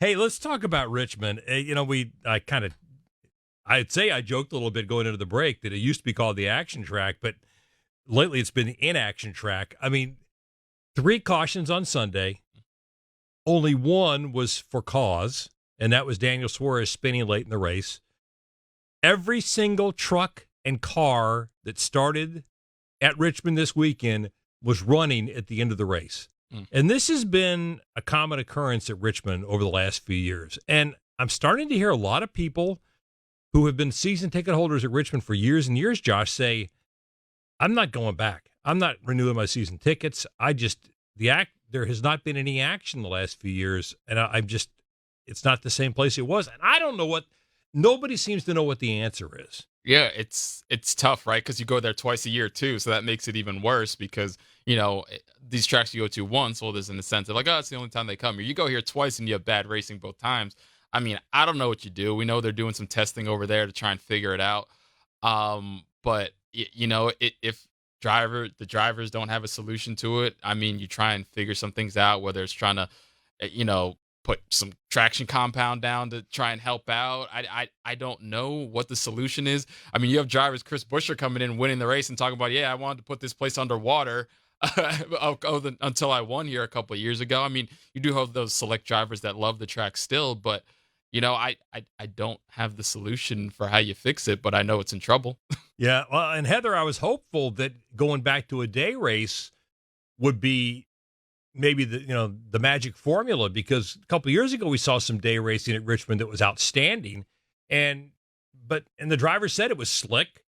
Hey, let's talk about Richmond. I'd say I joked a little bit going into the break that it used to be called the action track, but lately it's been the inaction track. I mean, 3 cautions on Sunday. Only one was for cause, and that was Daniel Suarez spinning late in the race. Every single truck and car that started at Richmond this weekend was running at the end of the race. And this has been a common occurrence at Richmond over the last few years. And I'm starting to hear a lot of people who have been season ticket holders at Richmond for years and years, Josh, say, I'm not going back. I'm not renewing my season tickets. There has not been any action the last few years. And it's not the same place it was. And I don't know nobody seems to know what the answer is. Yeah, it's tough, right? Because you go there twice a year too, so that makes it even worse. Because these tracks you go to once, well, there's an incentive like, oh, it's the only time they come here. You go here twice and you have bad racing both times. I mean, I don't know what you do. We know they're doing some testing over there to try and figure it out. But if the drivers don't have a solution to it, I mean, you try and figure some things out. Whether it's trying to, put some traction compound down to try and help out. I don't know what the solution is. I mean, you have drivers, Chris Buescher coming in, winning the race and talking about, I wanted to put this place underwater until I won here a couple of years ago. I mean, you do have those select drivers that love the track still, but I don't have the solution for how you fix it, but I know it's in trouble. Yeah. Well, and Heather, I was hopeful that going back to a day race would be maybe the magic formula, because a couple of years ago we saw some day racing at Richmond that was outstanding, and the drivers said it was slick.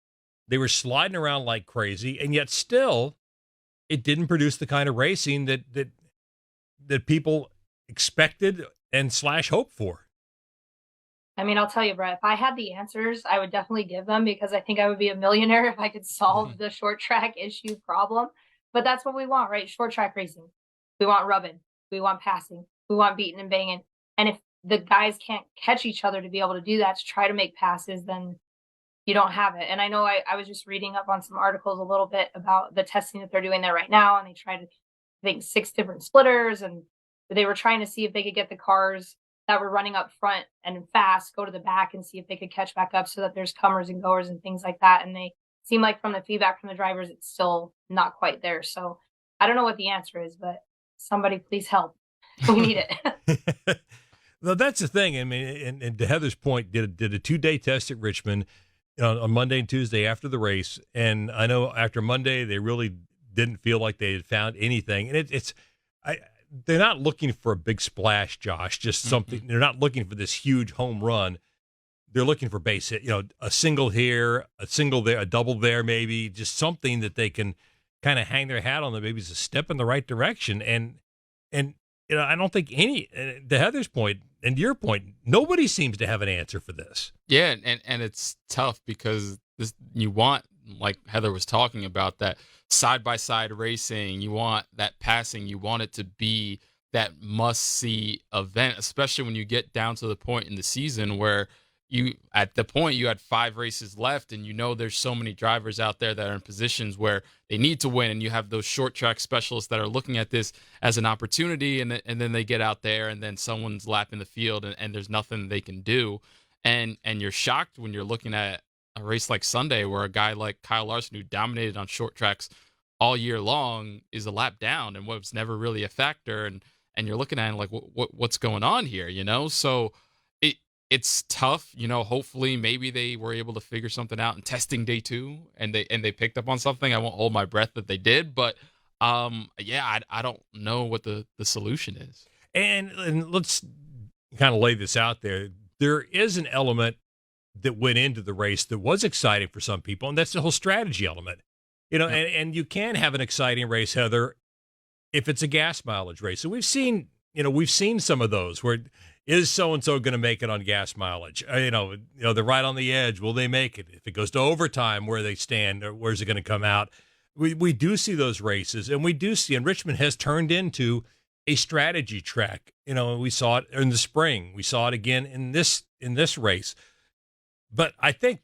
They were sliding around like crazy, and yet still it didn't produce the kind of racing that people expected and / hoped for. I mean, I'll tell you, Brett, if I had the answers, I would definitely give them, because I think I would be a millionaire if I could solve the short track issue problem. But that's what we want, right? Short track racing. We want rubbing. We want passing. We want beating and banging. And if the guys can't catch each other to be able to do that, to try to make passes, then you don't have it. And I know I was just reading up on some articles a little bit about the testing that they're doing there right now. And they tried, I think, 6 different splitters. And they were trying to see if they could get the cars that were running up front and fast go to the back and see if they could catch back up, so that there's comers and goers and things like that. And they seem like, from the feedback from the drivers, it's still not quite there. So I don't know what the answer is, but somebody please help. We need it. No, that's the thing. I mean, and to Heather's point, did a 2-day test at Richmond on Monday and Tuesday after the race. And I know after Monday, they really didn't feel like they had found anything. And they're not looking for a big splash, Josh, just something. Mm-hmm. They're not looking for this huge home run. They're looking for base hit, a single here, a single there, a double there, maybe just something that they can kind of hang their hat on, that maybe is a step in the right direction. And I don't think to Heather's point and your point, nobody seems to have an answer for this. Yeah, and it's tough, because you want, like Heather was talking about, that side-by-side racing. You want that passing. You want it to be that must-see event, especially when you get down to the point in the season where you had 5 races left, and there's so many drivers out there that are in positions where they need to win, and you have those short track specialists that are looking at this as an opportunity, and then they get out there, and then someone's lapping the field, and there's nothing they can do, and you're shocked when you're looking at a race like Sunday, where a guy like Kyle Larson, who dominated on short tracks all year long, is a lap down and was never really a factor, and you're looking at it like, what's going on here, So it's tough, hopefully maybe they were able to figure something out in testing day 2, and they picked up on something. I won't hold my breath that they did, but I don't know what the solution is. And let's kind of lay this out there. There is an element that went into the race that was exciting for some people, and that's the whole strategy element. And you can have an exciting race, Heather, if it's a gas mileage race. So we've seen some of those where, is so-and-so going to make it on gas mileage? They're right on the edge. Will they make it? If it goes to overtime, where they stand, or where's it going to come out? We do see those races, and we do see, and Richmond has turned into a strategy track. We saw it in the spring. We saw it again in this race. But I think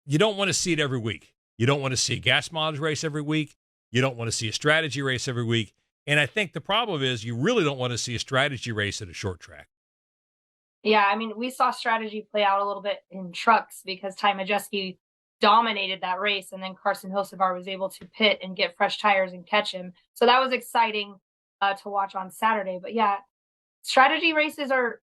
you don't want to see it every week. You don't want to see a gas mileage race every week. You don't want to see a strategy race every week. And I think the problem is, you really don't want to see a strategy race at a short track. Yeah, I mean, we saw strategy play out a little bit in trucks because Ty Majeski dominated that race, and then Carson Hocevar was able to pit and get fresh tires and catch him. So that was exciting to watch on Saturday. But yeah, strategy races are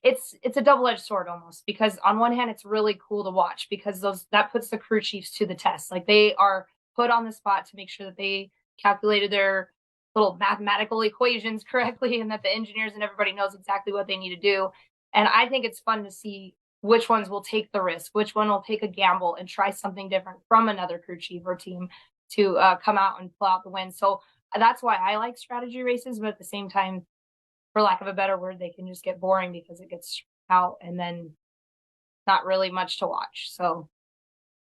it's a double-edged sword almost, because on one hand it's really cool to watch because that puts the crew chiefs to the test. Like, they are put on the spot to make sure that they calculated their little mathematical equations correctly and that the engineers and everybody knows exactly what they need to do. And I think it's fun to see which ones will take the risk, which one will take a gamble and try something different from another crew chief or team to come out and pull out the win. So that's why I like strategy races, but at the same time, for lack of a better word, they can just get boring because it gets out and then not really much to watch. So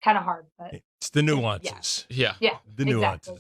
kind of hard, but It's the nuances. Yeah. yeah, The exactly. nuances.